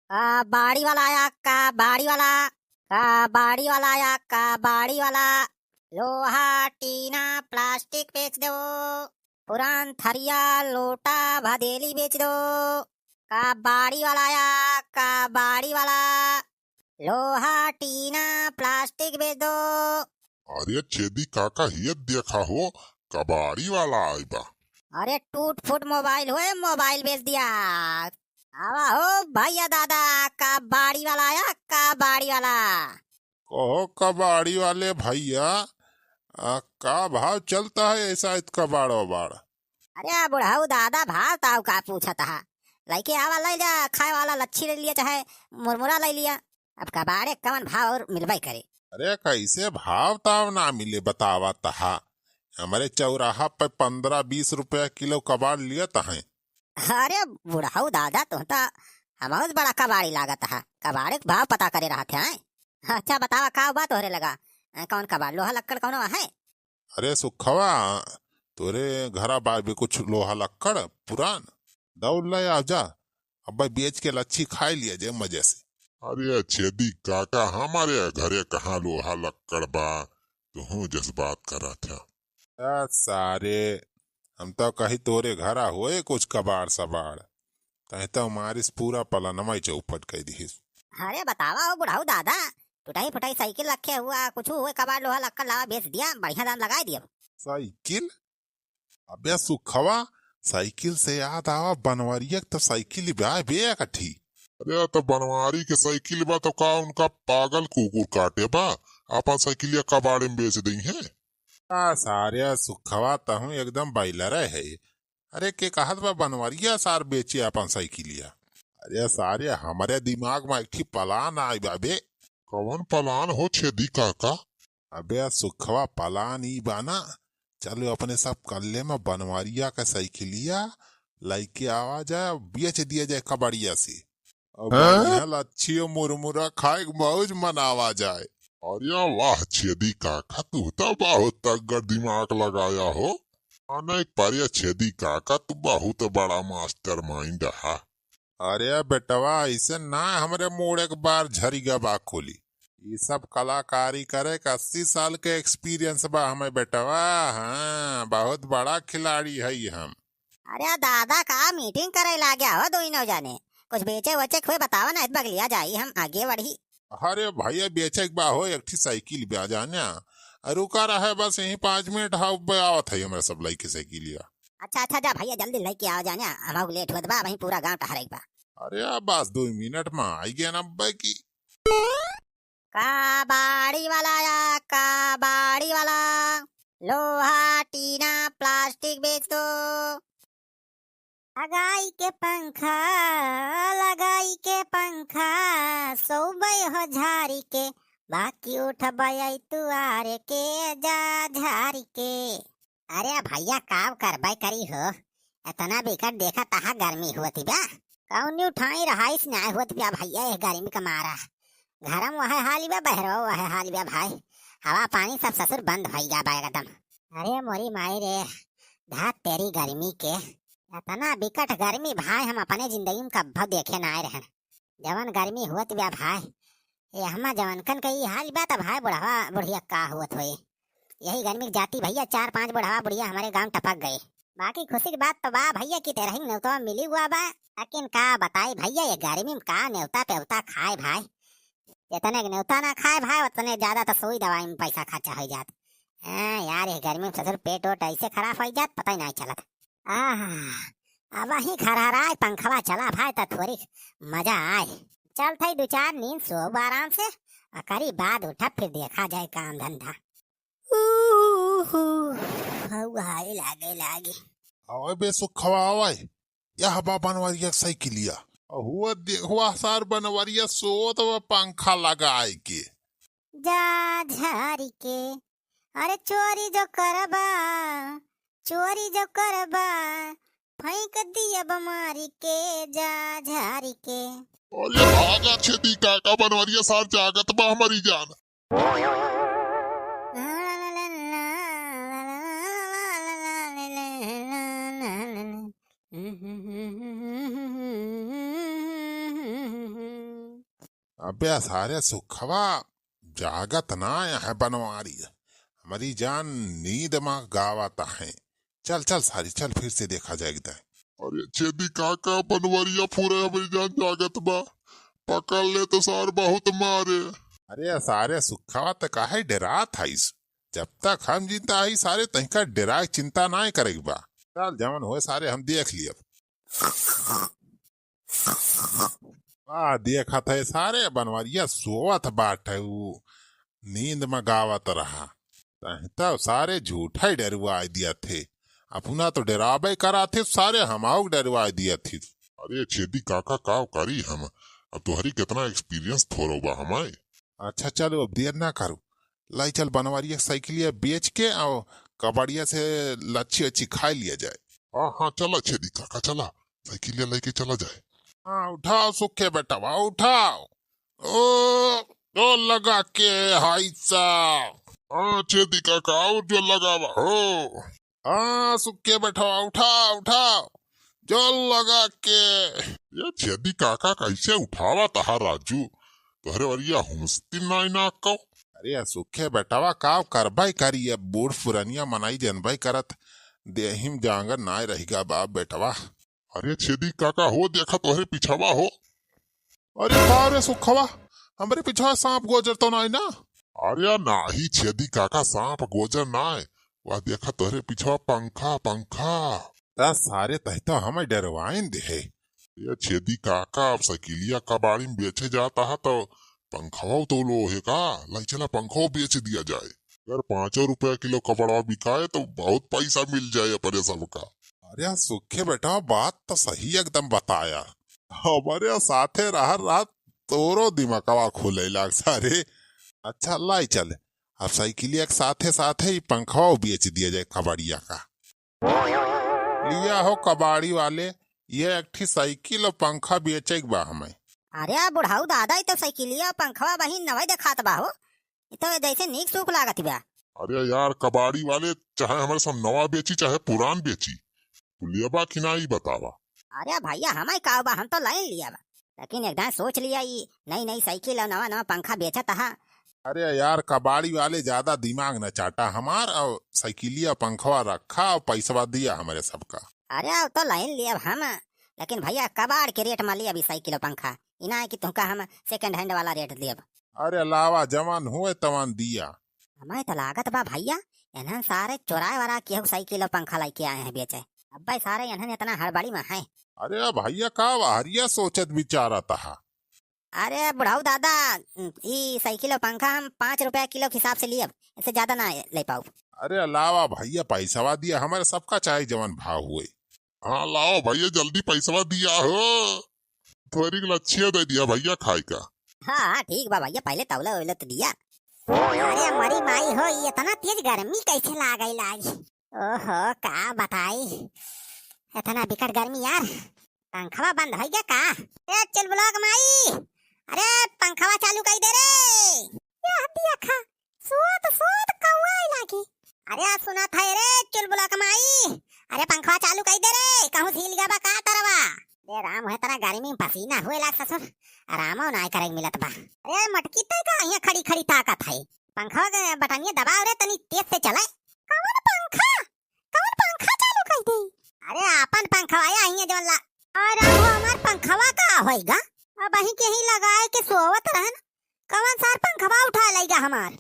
बाड़ी वाला आया, बाड़ी वाला, बाड़ी वाला आया, बाड़ी वाला। लोहा, टीना, प्लास्टिक बेच दो। पुरान थरिया, लोटा, भदेली बेच दो। बाड़ी वाला आया, बाड़ी वाला। लोहा, टीना, प्लास्टिक बेच दो। अरे छेदी काका हिय देखा हो, कबाड़ी वाला आई बा। अरे टूट फूट मोबाइल हो, मोबाइल बेच दिया। आवा हो भैया दादा, बाड़ी वाला आया, बाड़ी वाला। कहो कबाड़ी वाले भैया, का भाव चलता है ऐसा इत कबाड़ वबाड़? अरे बुढ़ाऊ दादा, भाव ताव का पूछा था। लइके आवा ले जा, खाए वाला लच्छी ले लिया चाहे मुरमुरा ले लिया। अब कबाड़े कवन भाव और मिलवाई करे। अरे कैसे भाव ताव ना मिले बतावा तहा। हमारे चौराहा पे 15-20 रुपया किलो कबाड़ लिया है। अरे बुढ़ाऊ दादा, तुम तो हमारे बड़ा कबाड़ी लागत है। कबाड़े के भाव पता करे रहा थे हैं? अच्छा बतावा, का बात हो रे लगा। कौन कबाड़, लोहा लक्कड़ कौन है? अरे सुखवा, तोरे घरा बार भी कुछ लोहा लक्कड़ पुरान दौड़ ले आ जा। अब भाई बेच के लच्छी खाई लिया जे मजे से। अरे छेदी काका, हमारे घरे कहाँ लोहा लक्कड़ बा, तू जज्बात करा था। सारे हम तो कही तोरे घरा होए कुछ कबाड़ सबाड़, कहीं तो मारिस पूरा पलनमा चौपट कर दी। अरे बतावा हो बुढ़ाऊ दादा, टुटाई फुटाई साइकिल रखे हुआ कुछ हुए, कबाड़ लोहा लक्कड़ लावा बेच दिया, बढ़िया दाम लगा दिया। साइकिल? अबे सुखवा, साइकिल से याद आवा, बनवरिया तो साइकिल ब्याह बे कठी। अरे तो बनवारी के साइकिल बा तो का उनका पागल कुकुर काटे बा, अपन साइकिलिया कबाड़े में बेच दी है। सारे सुखवा तहु एकदम बैलर है। अरे के कहत बा बनवरिया सार बेचे अपन साइकिलिया। अरे सारे हमारे दिमाग में एकठी पलान आई बाबे। कौन पलान हो छेदी काका? अबे सुखवा पलान ई बाना, चलो अपने सब कल्ले में बनवारिया का साइकिलिया लाइके आवा जाए, बेच दिया जाए कबाड़िया से। अब अच्छी मुरमुरा खाए मौज मनावा जाए। अरे वाह छेदी काका, तू तो बहुत तगड़ दिमाग लगाया हो। अनेक पारिया छेदी काका, तू बहुत बड़ा मास्टर माइंड है। अरे बेटवा ऐसे ना हमरे मोड़ के बार झरिगा बा खोली। ये सब कलाकारी करे का 80 साल के एक्सपीरियंस बा हमें बेटवा। हाँ, बहुत बड़ा खिलाड़ी है हम। अरे दादा, का मीटिंग करे ला गया हो, दो ही न जाने कुछ बेचे वचे खोए बतावा ना, बगलिया जाई हम आगे बढ़ी। अरे भैया बेचे बा हो, एक थी साइकिल ब्या जाना, रुका रहा है बस यही 5 मिनट। हाँ आवत है हमारे सब लाइक साइकिलिया। अच्छा अच्छा, जा भैया जल्दी लेके आओ जाना, हम लेट होत बा, वहीं पूरा गांव टहरेक बा। अरे बस 2 मिनट में आई गया ना की। कबाड़ी वाला आया, कबाड़ी वाला। लोहा, टीना, प्लास्टिक बेच दो। लगाई के पंखा, लगाई के पंखा, सोबे हो झारी के, बाकी उठ बई तुआरे के, जा झारी के। अरे भैया काव करबे करी हो, इतना बिकट देखा तहा गर्मी होती बा। कौन उठाई रहाइस न्याय होत बा भैया, ये गर्मी का मारा। घरम वह हाल बा, बहरो वह हाल बा भाई। हवा पानी सब ससुर बंद भई जा बा एकदम। अरे मोरी माई रे, धात तेरी गर्मी के। इतना बिकट गर्मी भाई, हम अपने जिंदगी में कब्बो देखे ना आए रहन। जवन गर्मी हुआ बा भाई, ये हमा जवनकन का ये हाल बा त भाई, बुढ़ावा बुढ़िया का हुआ हुए। यही गर्मी जाती भैया 4-5 बुढ़ावा बुढ़िया हमारे गांव टपक गए। बाकी खुशी की बात तो बा भैया की तेरा ही न्योता मिली हुआ बा। लेकिन का बताई भैया, ये गर्मी में का न्योता पेवता खाए भाई। जितने न्योता ना खाए भाई, उतने ज्यादा तो सुई दवाई में पैसा खर्चा हो जात। यार ये गर्मी में ससुर पेट वोट ऐसे खराब हो जात, पता ही नहीं चलत। अब वही खरहराए पंखवा चला भाई, तो थोड़ी मजा आए। चल थई 2-4 नींद सो आराम से, करी बाद उठा फिर देखा जाए काम धंधा। हाय लागे लागे। आवे बे सुखवा आवे, यह बा बनवरिया साइकिलिया। हुआ हुआ सार बनवरिया सो तो पंखा लगाए के। जा झारी के, अरे चोरी जो करबा, चोरी जो करबा, फेंक दिया बमारी के, जा झारी के। अरे भागा छेदी काका, बनवरिया सार जागत बा हमारी जान। अबे सारे सुखवा जागत ना है बनवारी, हमारी जान नींद में गावाता है। चल चल सारी चल, फिर से देखा जाएगा। अरे छेदी काका बनवरिया पूरे हमारी जान जागत बा, पकड़ ले तो सार बहुत मारे। अरे सारे सुखवा तो काहे डरा था इस, जब तक हम जिंदा आई सारे तहिका डरा चिंता ना करेगी बा। चल जवन हुए सारे हम देख लिया। देखा था सारे बनवारिया सोवत बाटे, वो नींद में गावत रहा। तब सारे झूठा ही डरवा दिया थे, अपना तो डराबे करा थे सारे, हमाऊ डरवा दिया थी। अरे छेदी काका का करी हम, अब तुहरी कितना एक्सपीरियंस थोड़ो बा हमारे। अच्छा चलो अब देर ना करो, लाई चल बनवारिया साइकिलिया बेच के और कबाड़िया से लच्छी अच्छी खा लिया जाए। हाँ हाँ चला छेदी काका, चला साइकिलिया लेके चला जाए। हाँ उठाओ सुखे बेटा वाह उठाओ। ओ लगा के हाई साहब। हाँ छेदी काका और जो लगावा हो। हाँ सुखे बैठा उठाओ उठाओ जो लगा के। ये छेदी काका कैसे उठावा तहा राजू, तोहरे वरिया हुमस्ती नाई ना को। अरे सुखे बेटावा काव करबाई करी, अब बूढ़ पुरानिया मनाई जनबाई करत, देहिम जांगर नाय रहेगा बाप बेटवा। अरे छेदी काका हो देखा तोहरे पिछावा हो। अरे रे सुखवा हमारे पीछा सांप गोजर तो नहीं ना। अरे नाही छेदी काका सांप गोजर नाय, वह देखा तोहरे पिछावा पंखा पंखा। सारे तहता हमें डरवाइन दे। ये छेदी काका अब साइकिलिया कबाड़ी में बेचे जाता है तो पंखा तो लो है का, लाई चला पंखा बेच दिया जाए। अगर 5 रुपया किलो कपड़ा बिकाए तो बहुत पैसा मिल जाए अपने सबका। अरे सुखे बेटा बात तो सही एकदम बताया, हमारे साथे रहा तोरो दिमागवा खुले लाग सारे। अच्छा लाई चले अब साइकिलिया के साथे साथे ही पंखा बेच दिया जाए कबाड़िया का। लिया हो कबाड़ी वाले, ये एक ठी साइकिल और पंखा बेचे बा हमें। अरे बुढ़ाऊ दादा तो साइकिलिया पंखवा बही नवाई देखात बा हो, तो जैसे नीक सूख लागत बा। अरे यार कबाड़ी वाले चाहे हमारे सब नवा बेची चाहे पुरान बेची, तू लिया बा कि नहीं बतावा। अरे भैया हमारे का बा, हम तो लाइन लिया बा, लेकिन एकदम सोच लिया ये नई नई साइकिल और नवा नवा पंखा बेचत हा। अरे यार कबाड़ी वाले ज्यादा दिमाग न चाटा हमार, और साइकिलिया पंखवा रखा और पैसा दिया हमारे सबका। अरे अब तो लाइन लिया हम, लेकिन भैया कबाड़ के रेट में लिया अभी साइकिल और पंखा, इना है कि तुमका हम सेकंड हैंड वाला रेट दिया। अरे लावा जवान हुए तवान दिया। हमें तो लागत बा भैया इन्हन सारे चोराए वाला केहू साइकिल और पंखा लेके आए हैं बेचे, अब भाई सारे इन्हन इतना हड़बड़ी में है। अरे भैया का हरिया सोचत बिचारा था। अरे बुढ़ाऊ दादा ये साइकिल और पंखा हम 5 रुपया किलो के हिसाब से लिए, इससे ज्यादा ना ले पाऊ। अरे अलावा भैया पैसा दिया हमारे सबका चाहे जवन भाव हुए। हाँ लाओ भैया जल्दी पैसा दिया हो, थोड़ी लच्छिया दे दिया भैया खाए का। हाँ ठीक बा भैया, पहले तौला वोला तो दिया। अरे मरी माई हो, ये इतना तेज गर्मी कैसे लागई लागी। ओहो का बताई, इतना बिकट गर्मी यार, पंखवा बंद हो गया का। ए चल ब्लॉक माई, अरे पंखवा चालू कर दे रे। ये हटिया खा सोत सोत कौआई लागी। अरे सुना था रे चल ब्लॉक माई, अरे पंखवा चालू कर दे रे, कहूं हिल गया बा का तरवा। ये राम है तना गर्मी में पसीना हुए लाग ससुर, आरामो ना करे मिलत बा। अरे मटकी तय का यहाँ खड़ी खड़ी ताकत है, पंखवा के बटनिया दबाव रे तनी तेज से चलाए। कौन पंखा चालू कर दे। अरे अपन पंखवा आया हिया जवन ला। अरे वो हमार पंखवा का होएगा, अब वही के ही लगाए के सोवत रहन, कौन सार पंखवा उठा लेगा हमार।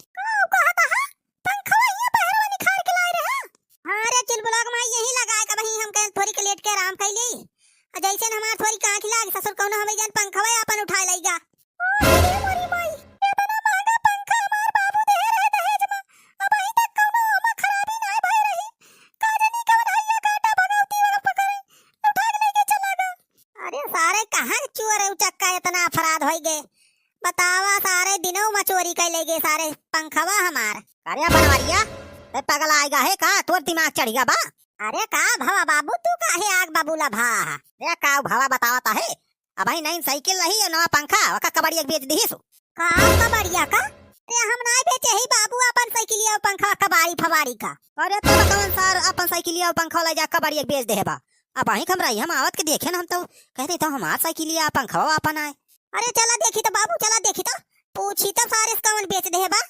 कहता है पंखवा ये बहरवा निखार के लाए रहे। हां रे चिल ब्लॉक में यही लगाए का वही हम कह थोड़ी के लेट के आराम कर ली, जैसे हमार थोड़ी कांख लाग ससुर कौनो हमें जन पंखवा अपन उठा लेगा। अरे मोरी माई इतना महंगा पंखा हमार बाबू दे रहे दहेज में, अब अभी तक कौनो ओमा खराबी नहीं भई रही, काजनी कवन हैया काटा भगवती वाला पकड़े उठा के लेके चला गया। अरे सारे कहां चोर उचक्का इतना अपराध होई गए, बतावा सारे दिनों में चोरी कर ले गए सारे पंखवा हमार। अरे बनवरिया ते पगल आएगा है का, तोर दिमाग चढ़ गया बा। अरे का भवा बाबू तू काहे आग बाबूला भा। रे का भवा बतावता है, अब भाई नई साइकिल रही और नवा पंखा वका कबाड़िया बेच दीस का। कबाड़िया का रे हम ना बेचे ही बाबू अपन साइकिलिया और पंखा कबाड़ी फवाड़ी का। अरे तो कौन सार अपन साइकिलिया और पंखा ले जा कबाड़िया बेच दे बा। अब वही कम रही हम आवत के देखे ना, हम तो कहते तो हमार साइकिलिया पंखा अपन आए। अरे चला देखी तो बाबू चला देखी फारेस कौन बेच दे बा